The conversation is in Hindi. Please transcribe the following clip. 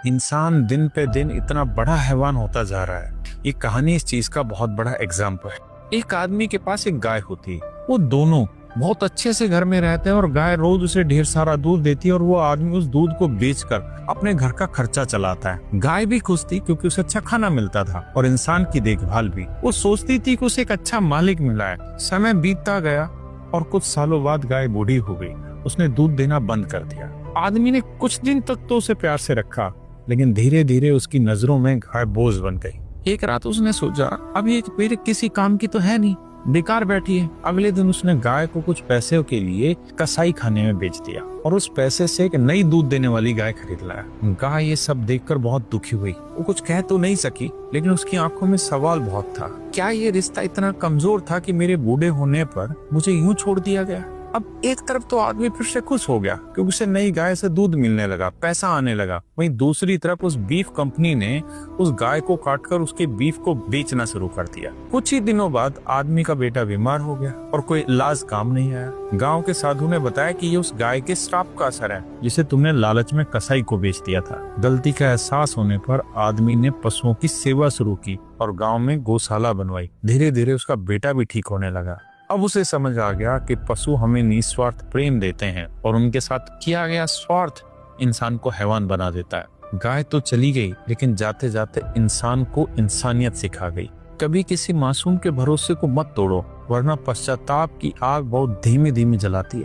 इंसान दिन पे दिन इतना बड़ा हैवान होता जा रहा है। ये कहानी इस चीज का बहुत बड़ा एग्जाम्पल है। एक आदमी के पास एक गाय होती है, वो दोनों बहुत अच्छे से घर में रहते हैं और गाय रोज उसे ढेर सारा दूध देती है और वो आदमी उस दूध को बेचकर अपने घर का खर्चा चलाता है। गाय भी खुश थी क्योंकि उसे अच्छा खाना मिलता था और इंसान की देखभाल भी। वो सोचती थी कि उसे एक अच्छा मालिक मिला है। समय बीतता गया और कुछ सालों बाद गाय बूढ़ी हो गई। उसने दूध देना बंद कर दिया। आदमी ने कुछ दिन तक तो उसे प्यार से रखा, लेकिन धीरे धीरे उसकी नजरों में गाय बोझ बन गई। एक रात उसने सोचा, अब ये मेरे किसी काम की तो है नहीं, बेकार बैठी है। अगले दिन उसने गाय को कुछ पैसे के लिए कसाई खाने में बेच दिया और उस पैसे से एक नई दूध देने वाली गाय खरीद लाया। गाय ये सब देखकर बहुत दुखी हुई। वो कुछ कह तो नहीं सकी, लेकिन उसकी आंखों में सवाल बहुत था। क्या ये रिश्ता इतना कमजोर था कि मेरे बूढ़े होने पर मुझे यूं छोड़ दिया गया? अब एक तरफ तो आदमी फिर से खुश हो गया क्योंकि उसे नई गाय से दूध मिलने लगा, पैसा आने लगा। वहीं दूसरी तरफ उस बीफ कंपनी ने उस गाय को काटकर उसके बीफ को बेचना शुरू कर दिया। कुछ ही दिनों बाद आदमी का बेटा बीमार हो गया और कोई इलाज काम नहीं आया। गांव के साधु ने बताया कि ये उस गाय के श्राप का असर है जिसे तुमने लालच में कसाई को बेच दिया था। गलती का एहसास होने पर आदमी ने पशुओं की सेवा शुरू की और गाँव में गौशाला बनवाई। धीरे धीरे उसका बेटा भी ठीक होने लगा। अब उसे समझ आ गया कि पशु हमें निस्वार्थ प्रेम देते हैं और उनके साथ किया गया स्वार्थ इंसान को हैवान बना देता है। गाय तो चली गई, लेकिन जाते जाते इंसान को इंसानियत सिखा गई। कभी किसी मासूम के भरोसे को मत तोड़ो, वरना पश्चाताप की आग बहुत धीमे धीमे जलाती है।